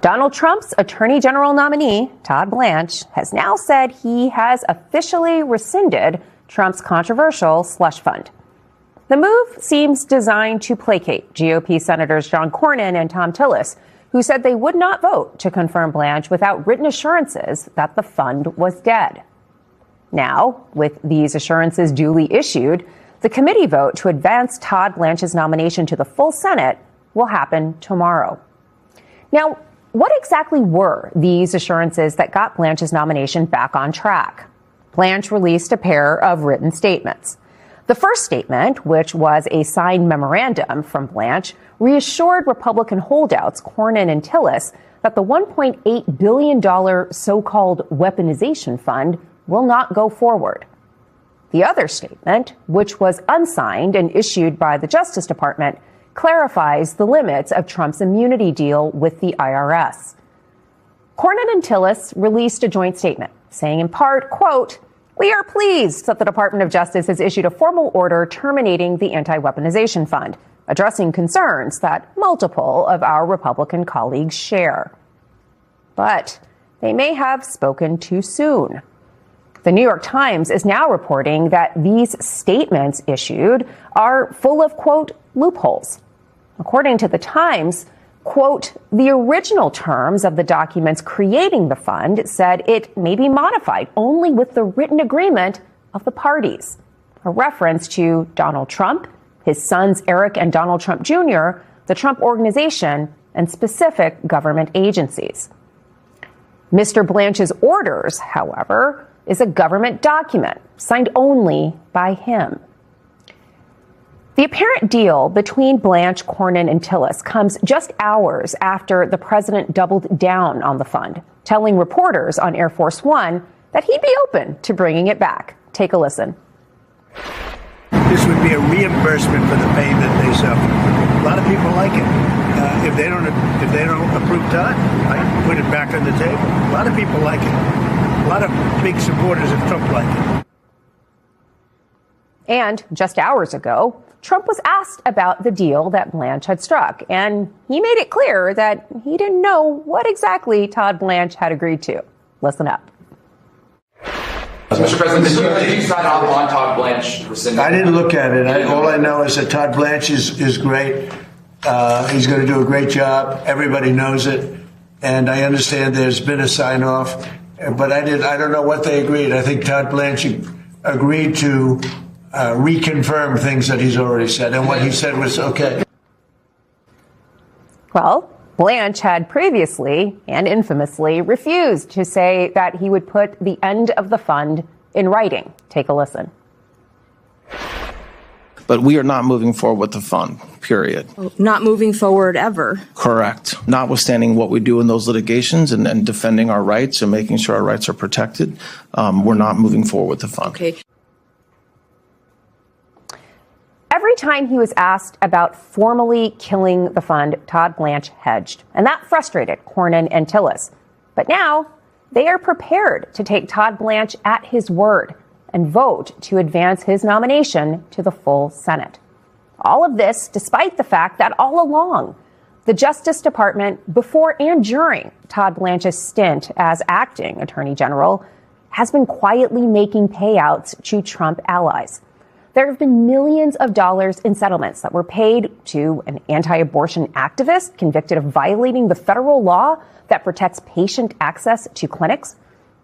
Donald Trump's Attorney General nominee, Todd Blanche, has now said he has officially rescinded Trump's controversial slush fund. The move seems designed to placate GOP Senators John Cornyn and Thom Tillis, who said they would not vote to confirm Blanche without written assurances that the fund was dead. Now, with these assurances duly issued, the committee vote to advance Todd Blanche's nomination to the full Senate will happen tomorrow. Now, what exactly were these assurances that got Blanche's nomination back on track? Blanche released a pair of written statements. The first statement, which was a signed memorandum from Blanche, reassured Republican holdouts Cornyn and Tillis that the $1.8 billion so-called weaponization fund will not go forward. The other statement, which was unsigned and issued by the Justice Department, clarifies the limits of Trump's immunity deal with the IRS. Cornyn and Tillis released a joint statement saying in part, quote, "We are pleased that the Department of Justice has issued a formal order terminating the Anti-Weaponization Fund, addressing concerns that multiple of our Republican colleagues share." But they may have spoken too soon. The New York Times is now reporting that these statements issued are full of, quote, loopholes. According to the Times, quote, "The original terms of the documents creating the fund said it may be modified only with the written agreement of the parties," a reference to Donald Trump, his sons Eric and Donald Trump Jr., the Trump Organization, and specific government agencies. Mr. Blanche's orders, however, is a government document signed only by him. The apparent deal between Blanche, Cornyn, and Tillis comes just hours after the president doubled down on the fund, telling reporters on Air Force One that he'd be open to bringing it back. Take a listen. This would be a reimbursement for the pain that they suffer. A lot of people like it. If they don't approve Todd, I put it back on the table. A lot of people like it. A lot of big supporters of Trump like it. And just hours ago, Trump was asked about the deal that Blanche had struck, and he made it clear that he didn't know what exactly Todd Blanche had agreed to. Listen up. Mr. President, did you sign off on Todd Blanche rescinding? I didn't look at it. All I know is that Todd Blanche is great. He's going to do a great job. Everybody knows it. And I understand there's been a sign-off, but I don't know what they agreed. I think Todd Blanche agreed to reconfirm things that he's already said, and what he said was okay. Well, Blanche had previously and infamously refused to say that he would put the end of the fund in writing. Take a listen. But we are not moving forward with the fund, period. Not moving forward ever. Correct. Notwithstanding what we do in those litigations and defending our rights and making sure our rights are protected, we're not moving forward with the fund. Okay. Every time he was asked about formally killing the fund, Todd Blanche hedged, and that frustrated Cornyn and Tillis. But now they are prepared to take Todd Blanche at his word and vote to advance his nomination to the full Senate. All of this despite the fact that all along, the Justice Department, before and during Todd Blanche's stint as acting Attorney General, has been quietly making payouts to Trump allies. There have been millions of dollars in settlements that were paid to an anti-abortion activist convicted of violating the federal law that protects patient access to clinics,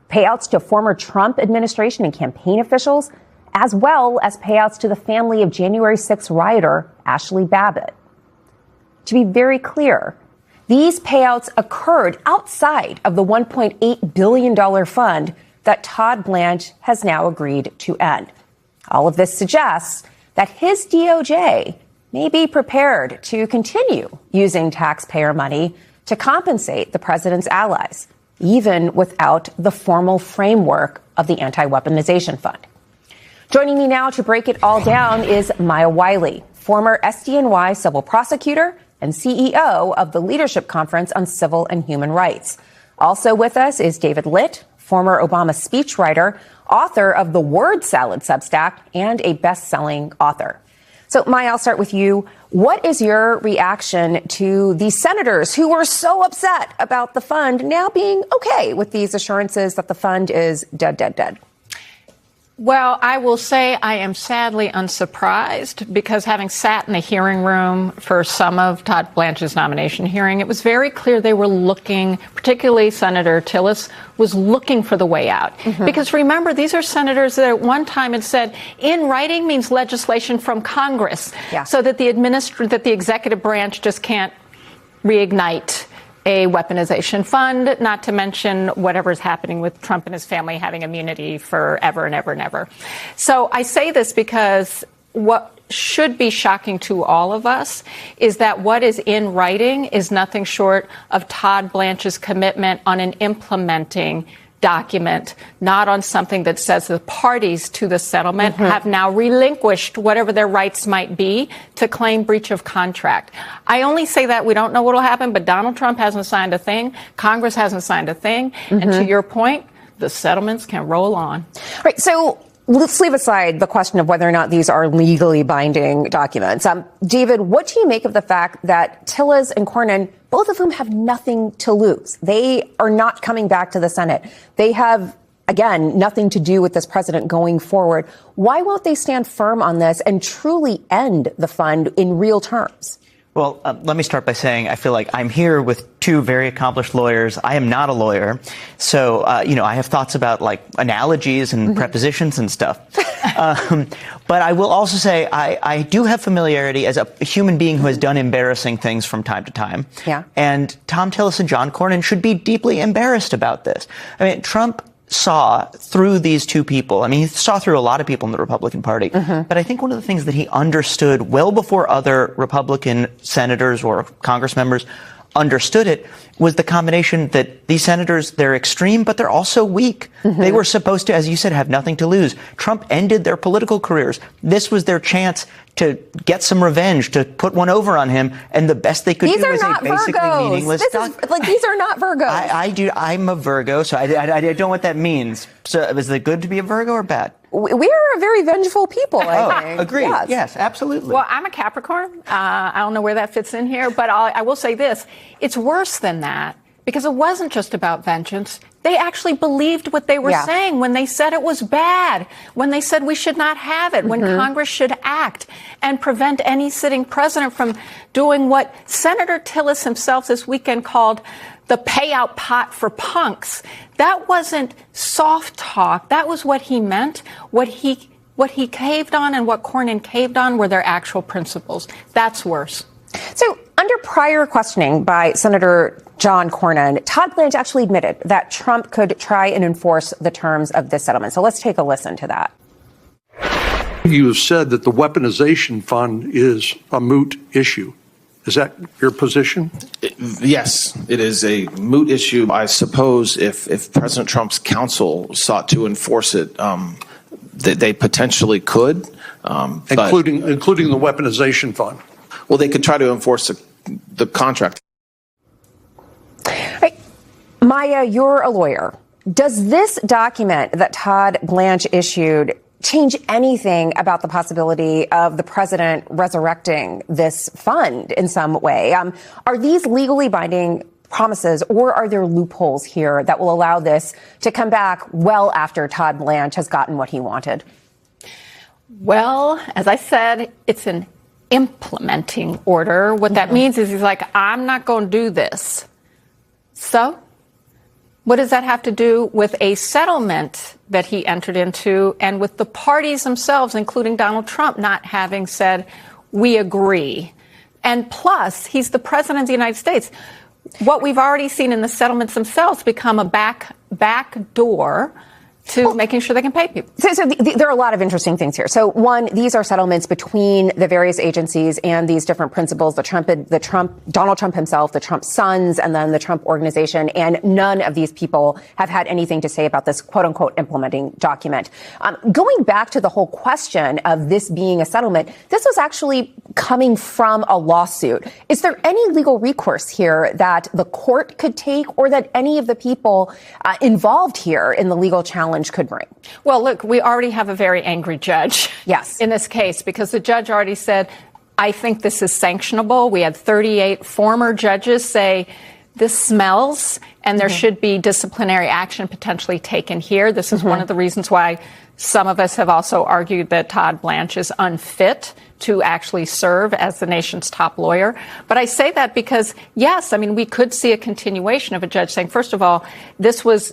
payouts to former Trump administration and campaign officials, as well as payouts to the family of January 6th rioter Ashley Babbitt. To be very clear, these payouts occurred outside of the $1.8 billion fund that Todd Blanche has now agreed to end. All of this suggests that his DOJ may be prepared to continue using taxpayer money to compensate the president's allies, even without the formal framework of the Anti-Weaponization Fund. Joining me now to break it all down is Maya Wiley, former SDNY civil prosecutor and CEO of the Leadership Conference on Civil and Human Rights. Also with us is David Litt, former Obama speechwriter, author of the Word Salad Substack, and a best-selling author. So So, Maya, I'll start with you. What is your reaction to the senators who were so upset about the fund now being okay with these assurances that the fund is dead? Well, I will say I am sadly unsurprised because having sat in the hearing room for some of Todd Blanche's nomination hearing, it was very clear they were looking, particularly Senator Tillis, was looking for the way out. Because remember, these are senators that at one time had said in writing means legislation from Congress, so that the executive branch just can't reignite a weaponization fund, not to mention whatever's happening with Trump and his family having immunity forever and ever and ever. So I say this because what should be shocking to all of us is that what is in writing is nothing short of Todd Blanche's commitment on an implementing document, not on something that says the parties to the settlement have now relinquished whatever their rights might be to claim breach of contract. I only say that we don't know what will happen, but Donald Trump hasn't signed a thing. Congress hasn't signed a thing. And to your point, the settlements can roll on. Right. So let's leave aside the question of whether or not these are legally binding documents. David, what do you make of the fact that Tillis and Cornyn, both of whom have nothing to lose? They are not coming back to the Senate. They have, again, nothing to do with this president going forward. Why won't they stand firm on this and truly end the fund in real terms? Well, let me start by saying I feel like I'm here with two very accomplished lawyers. I am not a lawyer. So, I have thoughts about like analogies and prepositions and stuff. But I will also say I do have familiarity as a human being who has done embarrassing things from time to time. Yeah. And Thom Tillis and John Cornyn should be deeply embarrassed about this. I mean, Trump saw through these two people. I mean, he saw through a lot of people in the Republican Party. But I think one of the things that he understood well before other Republican senators or Congress members understood it was the combination that these senators, they're extreme, but they're also weak. They were supposed to, as you said, have nothing to lose. Trump ended their political careers. This was their chance to get some revenge, to put one over on him, and the best they could do was a basically meaningless document. These are not Virgos. I'm a Virgo, so I don't know what that means. So is it good to be a Virgo or bad? We're a very vengeful people, I think. Agreed. Yes, absolutely. Well, I'm a Capricorn. I don't know where that fits in here, but I will say this. It's worse than that because it wasn't just about vengeance. They actually believed what they were saying when they said it was bad, when they said we should not have it, when Congress should act and prevent any sitting president from doing what Senator Tillis himself this weekend called the payout pot for punks. That wasn't soft talk. That was what he meant. What he caved on and what Cornyn caved on were their actual principles. That's worse. So under prior questioning by Senator John Cornyn, Todd Blanche actually admitted that Trump could try and enforce the terms of this settlement. So let's take a listen to that. You have said that the weaponization fund is a moot issue. Is that your position? Yes, it is a moot issue. I suppose if President Trump's counsel sought to enforce it, they potentially could. Including the weaponization fund. Well, they could try to enforce the contract. Hey, Maya, you're a lawyer. Does this document that Todd Blanche issued change anything about the possibility of the president resurrecting this fund in some way? Are these legally binding promises, or are there loopholes here that will allow this to come back well after Todd Blanche has gotten what he wanted? Well, as I said, it's an implementing order. What that means is he's like, I'm not going to do this. So what does that have to do with a settlement that he entered into and with the parties themselves, including Donald Trump, not having said, we agree? And plus, he's the president of the United States. What we've already seen in the settlements themselves become a back door to making sure they can pay people. So there are a lot of interesting things here. So one, these are settlements between the various agencies and these different principals, Donald Trump himself, the Trump sons, and then the Trump organization. And none of these people have had anything to say about this quote unquote implementing document. Going back to the whole question of this being a settlement, this was actually coming from a lawsuit. Is there any legal recourse here that the court could take or that any of the people involved here in the legal challenge challenge could bring? Well, look, we already have a very angry judge. Yes. In this case, because the judge already said, I think this is sanctionable. We had 38 former judges say this smells and there should be disciplinary action potentially taken here. This is one of the reasons why some of us have also argued that Todd Blanche is unfit to actually serve as the nation's top lawyer. But I say that because, yes, I mean, we could see a continuation of a judge saying, first of all, this was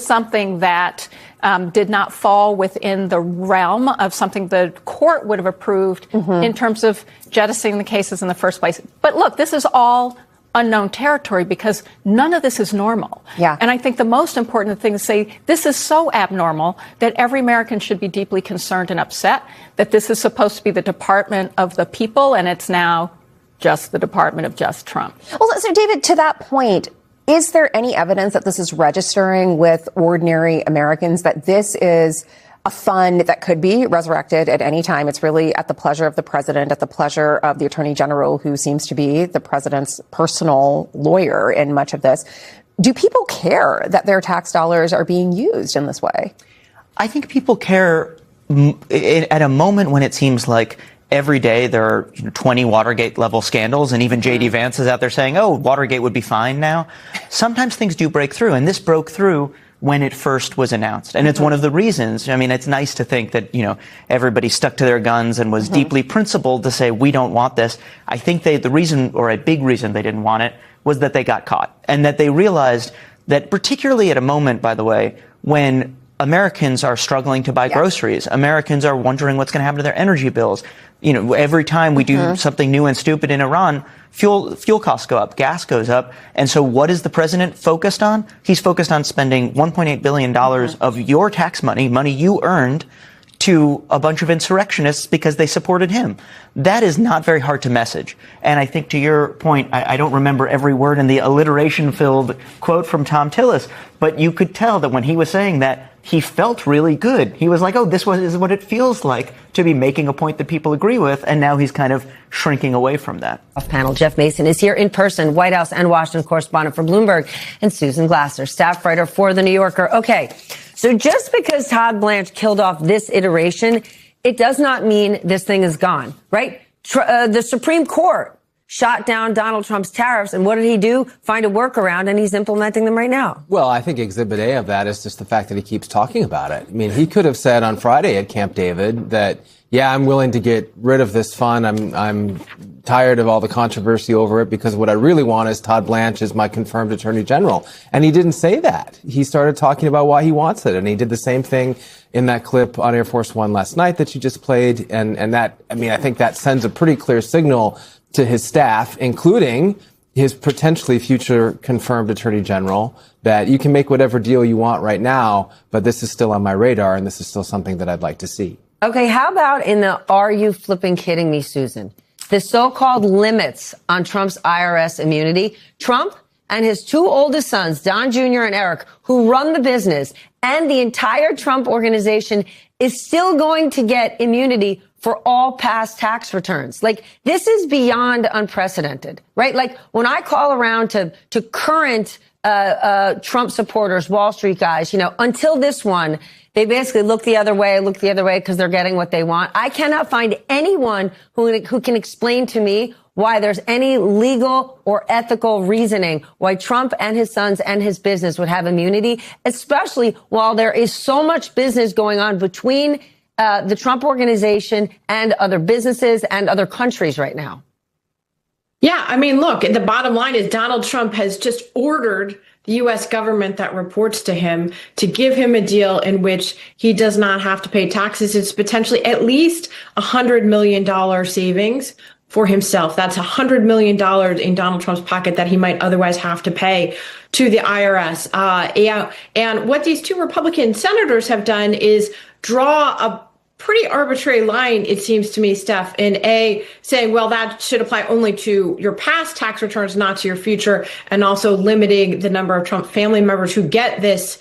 something that did not fall within the realm of something the court would have approved in terms of jettisoning the cases in the first place. But look, this is all unknown territory because none of this is normal. Yeah. And I think the most important thing is say this is so abnormal that every American should be deeply concerned and upset that this is supposed to be the department of the people and it's now just the department of just Trump. Well, so David, to that point, is there any evidence that this is registering with ordinary Americans, that this is a fund that could be resurrected at any time? It's really at the pleasure of the president, at the pleasure of the attorney general, who seems to be the president's personal lawyer in much of this. Do people care that their tax dollars are being used in this way? I think people care at a moment when it seems like every day there are 20 Watergate level scandals, and even J.D. Vance is out there saying, oh, Watergate would be fine now. Sometimes things do break through, and this broke through when it first was announced. And it's one of the reasons, I mean, it's nice to think that, everybody stuck to their guns and was deeply principled to say, we don't want this. I think the reason, or a big reason they didn't want it, was that they got caught. And that they realized that, particularly at a moment, by the way, when Americans are struggling to buy groceries, Americans are wondering what's going to happen to their energy bills. Every time we do something new and stupid in Iran, fuel costs go up, gas goes up. And so what is the president focused on? He's focused on spending $1.8 billion of your tax money you earned, to a bunch of insurrectionists because they supported him. That is not very hard to message. And I think to your point, I don't remember every word in the alliteration-filled quote from Thom Tillis, but you could tell that when he was saying that, he felt really good. He was like, oh, this is what it feels like to be making a point that people agree with, and now he's kind of shrinking away from that. Off panel, Jeff Mason is here in person, White House and Washington correspondent for Bloomberg, and Susan Glasser, staff writer for The New Yorker. Okay, so just because Todd Blanche killed off this iteration, it does not mean this thing is gone, right? The Supreme Court shot down Donald Trump's tariffs, and what did he do? Find a workaround, and he's implementing them right now. Well, I think Exhibit A of that is just the fact that he keeps talking about it. I mean, he could have said on Friday at Camp David that, yeah, I'm willing to get rid of this fund. I'm tired of all the controversy over it because what I really want is Todd Blanche is my confirmed attorney general. And he didn't say that. He started talking about why he wants it. And he did the same thing in that clip on Air Force One last night that you just played. And that, I mean, I think that sends a pretty clear signal to his staff, including his potentially future confirmed attorney general, that you can make whatever deal you want right now, but this is still on my radar and this is still something that I'd like to see. Okay, how about in the are you flipping kidding me, Susan? The so-called limits on Trump's IRS immunity. Trump and his two oldest sons, Don Jr. and Eric, who run the business, and the entire Trump organization is still going to get immunity for all past tax returns. Like, this is beyond unprecedented, right? Like, when I call around to current Trump supporters, Wall Street guys, until this one, they basically look the other way because they're getting what they want. I cannot find anyone who can explain to me why there's any legal or ethical reasoning why Trump and his sons and his business would have immunity, especially while there is so much business going on between the Trump organization and other businesses and other countries right now. Yeah, I mean, look, the bottom line is Donald Trump has just ordered the U.S. government that reports to him to give him a deal in which he does not have to pay taxes. It's potentially at least $100 million savings for himself. That's $100 million in Donald Trump's pocket that he might otherwise have to pay to the IRS. And what these two Republican senators have done is draw a pretty arbitrary line, it seems to me, Steph, in saying, well, that should apply only to your past tax returns, not to your future, and also limiting the number of Trump family members who get this,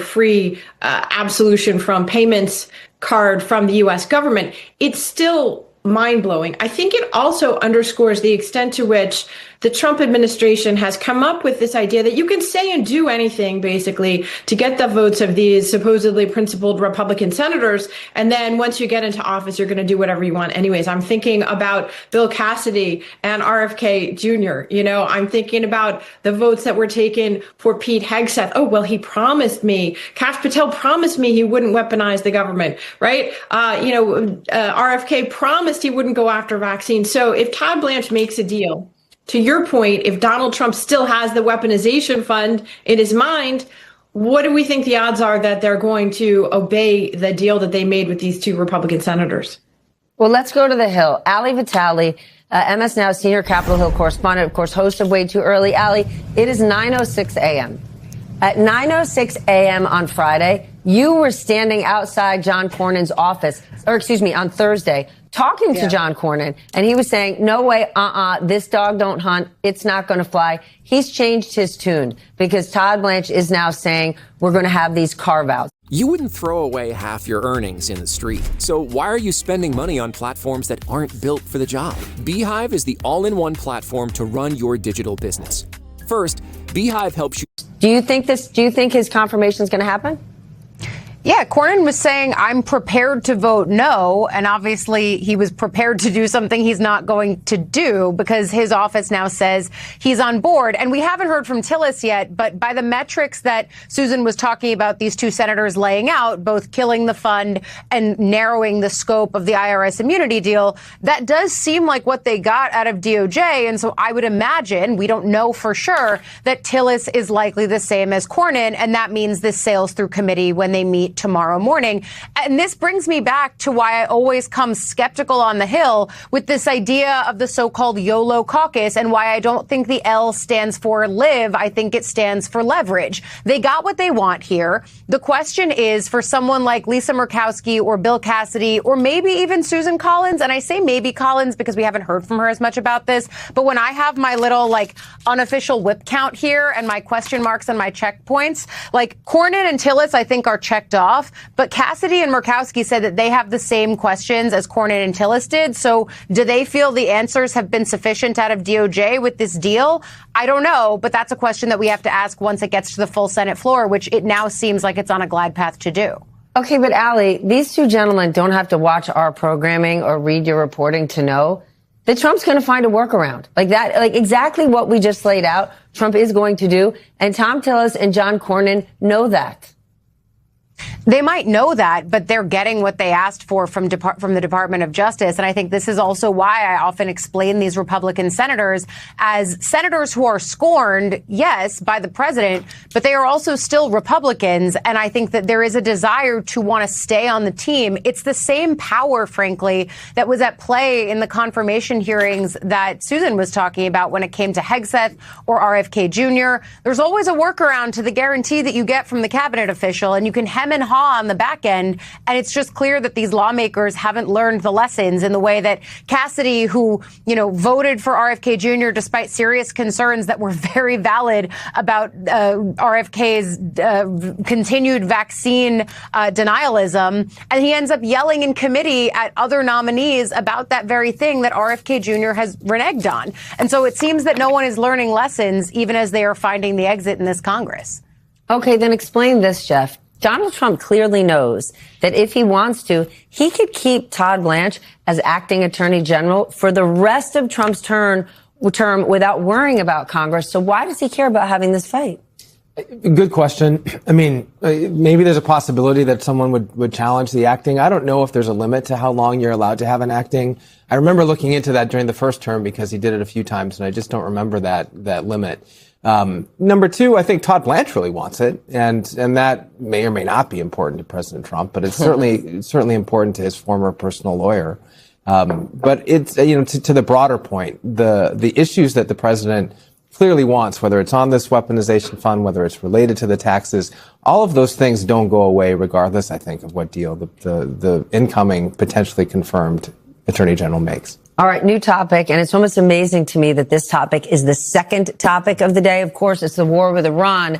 free absolution from payments card from the U.S. government. It's still mind-blowing. I think it also underscores the extent to which the Trump administration has come up with this idea that you can say and do anything, basically, to get the votes of these supposedly principled Republican senators. And then once you get into office, you're going to do whatever you want. Anyways, I'm thinking about Bill Cassidy and RFK Jr. I'm thinking about the votes that were taken for Pete Hegseth. Oh, well, he promised me. Kash Patel promised me he wouldn't weaponize the government, right? RFK promised he wouldn't go after vaccines. So if Todd Blanche makes a deal, to your point, if Donald Trump still has the weaponization fund in his mind, what do we think the odds are that they're going to obey the deal that they made with these two Republican senators? Well, let's go to the Hill. Ali Vitale, MS Now senior Capitol Hill correspondent, of course, host of Way Too Early. Ali, it is 9:06 a.m. At 9:06 a.m. on Friday, you were standing outside John Cornyn's office, on Thursday, talking to John Cornyn, and he was saying, no way, this dog don't hunt, it's not going to fly. He's changed his tune because Todd Blanche is now saying we're going to have these carve-outs. You wouldn't throw away half your earnings in the street. So why are you spending money on platforms that aren't built for the job? Beehive is the all-in-one platform to run your digital business. First, Beehive helps you. Do you think his confirmation is going to happen? Yeah, Cornyn was saying, I'm prepared to vote no. And obviously he was prepared to do something he's not going to do because his office now says he's on board. And we haven't heard from Tillis yet, but by the metrics that Susan was talking about, these two senators laying out, both killing the fund and narrowing the scope of the IRS immunity deal, that does seem like what they got out of DOJ. And so I would imagine, we don't know for sure, that Tillis is likely the same as Cornyn. And that means this sails through committee when they meet tomorrow morning. And this brings me back to why I always come skeptical on the Hill with this idea of the so-called YOLO caucus and why I don't think the L stands for live. I think it stands for leverage. They got what they want here. The question is for someone like Lisa Murkowski or Bill Cassidy or maybe even Susan Collins. And I say maybe Collins because we haven't heard from her as much about this. But when I have my little unofficial whip count here and my question marks and my checkpoints, Cornyn and Tillis, I think are checked off. But Cassidy and Murkowski said that they have the same questions as Cornyn and Tillis did. So do they feel the answers have been sufficient out of DOJ with this deal? I don't know, but that's a question that we have to ask once it gets to the full Senate floor, which it now seems like it's on a glide path to do. Okay, but Ali, these two gentlemen don't have to watch our programming or read your reporting to know that Trump's going to find a workaround exactly what we just laid out. Trump is going to do. And Thom Tillis and John Cornyn know that. They might know that, but they're getting what they asked for from the Department of Justice. And I think this is also why I often explain these Republican senators as senators who are scorned, yes, by the president, but they are also still Republicans. And I think that there is a desire to want to stay on the team. It's the same power, frankly, that was at play in the confirmation hearings that Susan was talking about when it came to Hegseth or RFK Jr. There's always a workaround to the guarantee that you get from the cabinet official, and you can hem and haw on the back end. And it's just clear that these lawmakers haven't learned the lessons in the way that Cassidy, who, voted for RFK Jr. despite serious concerns that were very valid about RFK's continued vaccine denialism. And he ends up yelling in committee at other nominees about that very thing that RFK Jr. has reneged on. And so it seems that no one is learning lessons, even as they are finding the exit in this Congress. Okay, then explain this, Jeff. Donald Trump clearly knows that if he wants to, he could keep Todd Blanche as acting attorney general for the rest of Trump's term without worrying about Congress. So why does he care about having this fight? Good question. I mean, maybe there's a possibility that someone would challenge the acting. I don't know if there's a limit to how long you're allowed to have an acting. I remember looking into that during the first term because he did it a few times, and I just don't remember that limit. Number two, I think Todd Blanche really wants it, and that may or may not be important to President Trump, but it's certainly important to his former personal lawyer. But it's, to the broader point, the issues that the president clearly wants, whether it's on this weaponization fund, whether it's related to the taxes, all of those things don't go away regardless, I think, of what deal the incoming, potentially confirmed Attorney General makes. All right, new topic, and it's almost amazing to me that this topic is the second topic of the day. Of course, it's the war with Iran.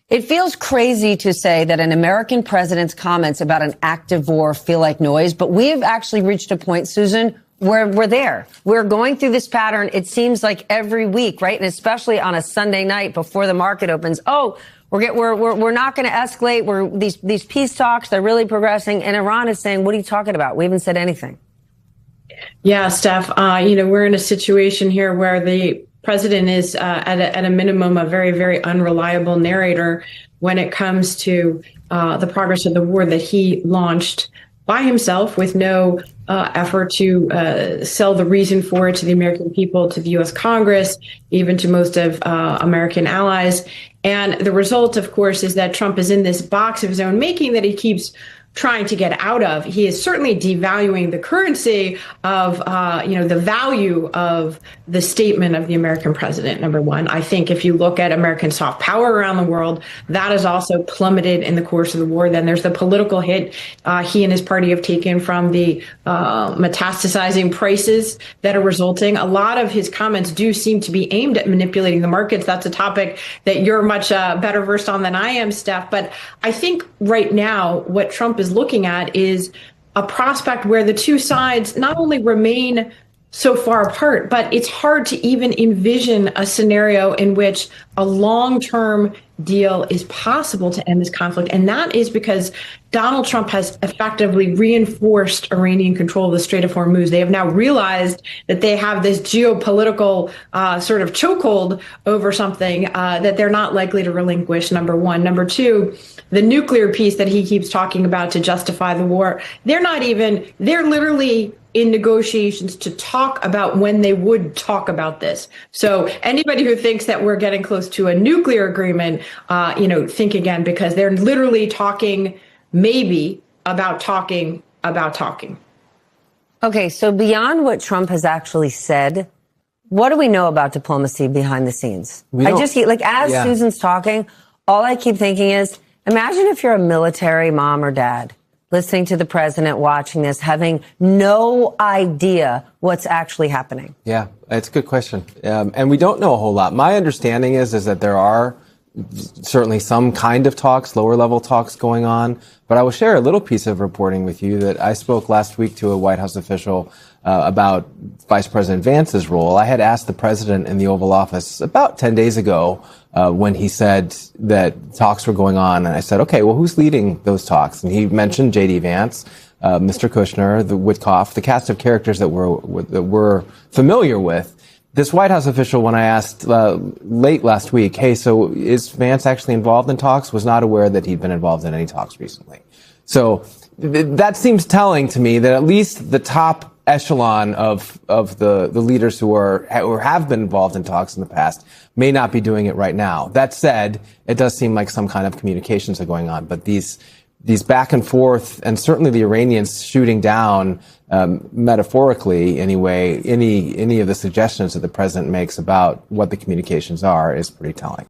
It feels crazy to say that an American president's comments about an active war feel like noise, but we have actually reached a point, Susan, we're there. We're going through this pattern. It seems like every week, right? And especially on a Sunday night before the market opens. Oh, we're not going to escalate. These peace talks, they're really progressing. And Iran is saying, what are you talking about? We haven't said anything. Yeah, Steph, we're in a situation here where the president is at a minimum a very, very unreliable narrator when it comes to the progress of the war that he launched by himself with no effort to sell the reason for it to the American people, to the U.S. Congress, even to most of American allies. And the result, of course, is that Trump is in this box of his own making that he keeps trying to get out of. He is certainly devaluing the currency of, the value of the statement of the American president, number one. I think if you look at American soft power around the world, that has also plummeted in the course of the war. Then there's the political hit he and his party have taken from the metastasizing prices that are resulting. A lot of his comments do seem to be aimed at manipulating the markets. That's a topic that you're much better versed on than I am, Steph. But I think right now what Trump is looking at is a prospect where the two sides not only remain so far apart, but it's hard to even envision a scenario in which a long-term deal is possible to end this conflict. And that is because Donald Trump has effectively reinforced Iranian control of the Strait of Hormuz. They have now realized that they have this geopolitical sort of chokehold over something that they're not likely to relinquish, number one. Number two, the nuclear piece that he keeps talking about to justify the war, they're literally in negotiations to talk about when they would talk about this. So anybody who thinks that we're getting close to a nuclear agreement, think again, because they're literally talking maybe about talking about talking. Okay, so beyond what Trump has actually said, what do we know about diplomacy behind the scenes? Susan's talking, all I keep thinking is, imagine if you're a military mom or dad listening to the president, watching this, having no idea what's actually happening. Yeah, it's a good question. And we don't know a whole lot. My understanding is that there are certainly some kind of talks, lower level talks going on. But I will share a little piece of reporting with you that I spoke last week to a White House official about Vice President Vance's role. I had asked the president in the Oval Office about 10 days ago when he said that talks were going on. And I said, okay, well, who's leading those talks? And he mentioned J.D. Vance, Mr. Kushner, the Witkoff, the cast of characters that we're familiar with. This White House official, when I asked late last week, hey, so is Vance actually involved in talks, was not aware that he'd been involved in any talks recently. So that seems telling to me that at least the top echelon of the leaders who have been involved in talks in the past may not be doing it right now. That said, it does seem like some kind of communications are going on. But these back and forth, and certainly the Iranians shooting down, metaphorically anyway, any of the suggestions that the president makes about what the communications are is pretty telling.